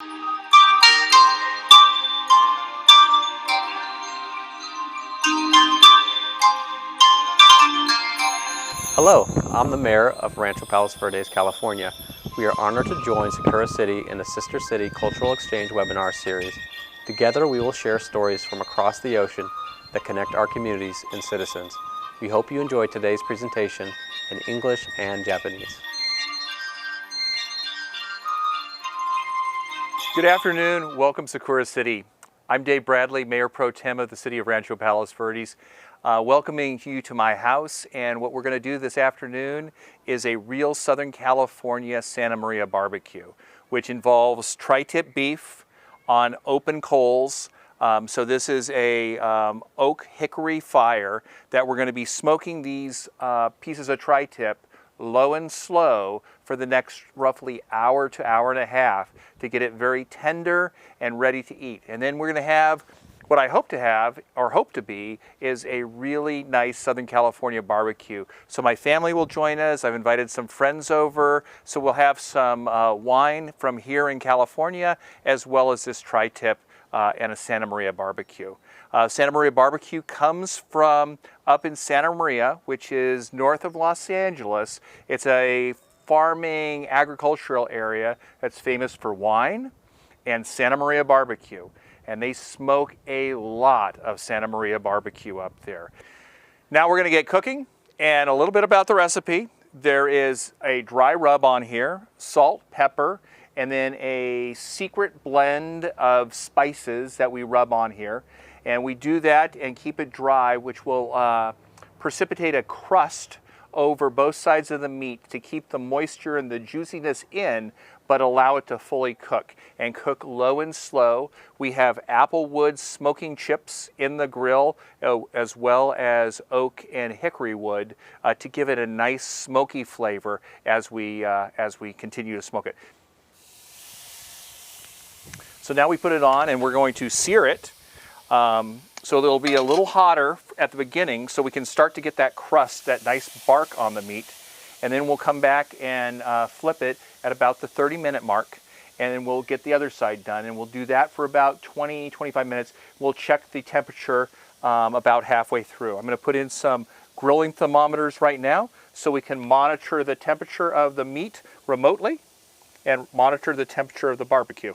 Hello, I'm the mayor of Rancho Palos Verdes, California. We are honored to join Sakura City in the Sister City Cultural Exchange webinar series. Together we will share stories from across the ocean that connect our communities and citizens. We hope you enjoy today's presentation in English and Japanese. Good afternoon, welcome Sakura City. I'm Dave Bradley, Mayor Pro Tem of the City of Rancho Palos Verdes. Welcoming you to my house, and what we're going to do this afternoon is a real Southern California Santa Maria barbecue, which involves tri-tip beef on open coals. So this is a oak hickory fire that we're going to be smoking these pieces of tri-tip low and slow for the next roughly hour to hour and a half to get it very tender and ready to eat. And then we're going to have what I hope to have, or hope to be, is a really nice Southern California barbecue. So my family will join us. I've invited some friends over. So we'll have some wine from here in California, as well as this tri-tip and a Santa Maria barbecue. Santa Maria barbecue comes from up in Santa Maria, which is north of Los Angeles. It's a farming agricultural area that's famous for wine and Santa Maria barbecue. And they smoke a lot of Santa Maria barbecue up there. Now we're going to get cooking, and a little bit about the recipe. There is a dry rub on here, salt, pepper, and then a secret blend of spices that we rub on here. And we do that and keep it dry, which will precipitate a crust over both sides of the meat to keep the moisture and the juiciness in, but allow it to fully cook, and cook low and slow. We have applewood smoking chips in the grill, as well as oak and hickory wood to give it a nice smoky flavor as we continue to smoke it. So now we put it on, and we're going to sear it. So it'll be a little hotter at the beginning, so we can start to get that crust, that nice bark on the meat. And then we'll come back and flip it at about the 30-minute mark, and then we'll get the other side done. And we'll do that for about 20-25 minutes. We'll check the temperature about halfway through. I'm going to put in some grilling thermometers right now so we can monitor the temperature of the meat remotely and monitor the temperature of the barbecue.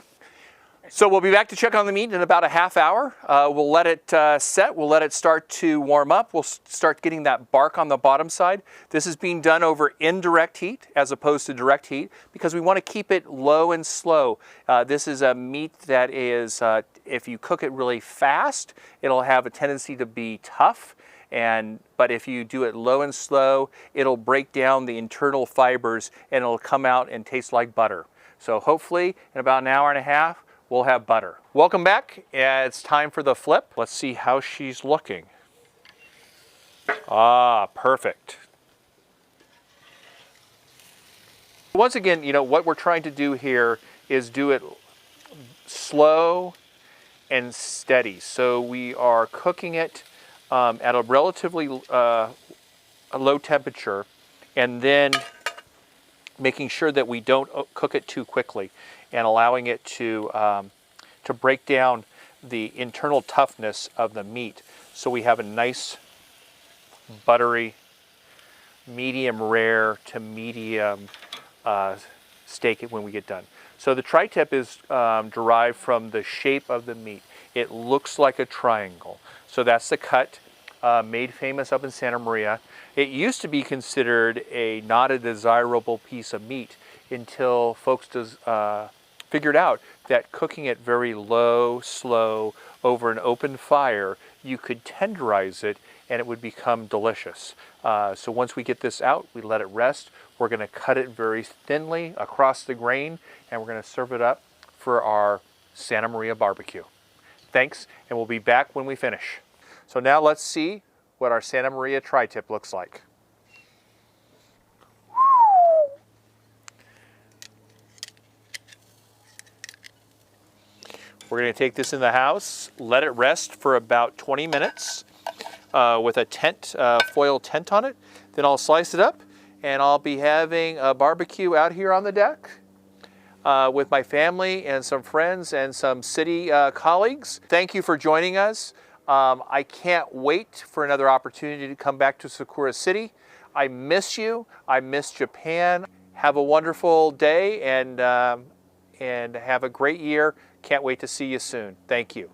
So we'll be back to check on the meat in about a half hour. We'll let it set. We'll let it start to warm up. We'll start getting that bark on the bottom side. This is being done over indirect heat as opposed to direct heat because we want to keep it low and slow. This is a meat that is, if you cook it really fast, it'll have a tendency to be tough. But if you do it low and slow, it'll break down the internal fibers and it'll come out and taste like butter. So hopefully in about an hour and a half, we'll have butter. Welcome back. It's time for the flip. Let's see how she's looking. Ah, perfect. Once again, what we're trying to do here is do it slow and steady. So we are cooking it at a relatively low temperature, and then making sure that we don't cook it too quickly, and allowing it to break down the internal toughness of the meat, so we have a nice buttery, medium rare to medium steak when we get done. So the tri-tip is derived from the shape of the meat. It looks like a triangle. So that's the cut, made famous up in Santa Maria. It used to be considered not a desirable piece of meat until folks figured out that cooking it very low, slow, over an open fire, you could tenderize it and it would become delicious. So once we get this out, we let it rest. We're going to cut it very thinly across the grain, and we're going to serve it up for our Santa Maria barbecue. Thanks, and we'll be back when we finish. So now let's see what our Santa Maria tri-tip looks like. We're going to take this in the house, let it rest for about 20 minutes with a foil tent on it. Then I'll slice it up, and I'll be having a barbecue out here on the deck. with my family and some friends and some city colleagues. Thank you for joining us. I can't wait for another opportunity to come back to Sakura City. I miss you. I miss Japan. Have a wonderful day and have a great year. Can't wait to see you soon. Thank you.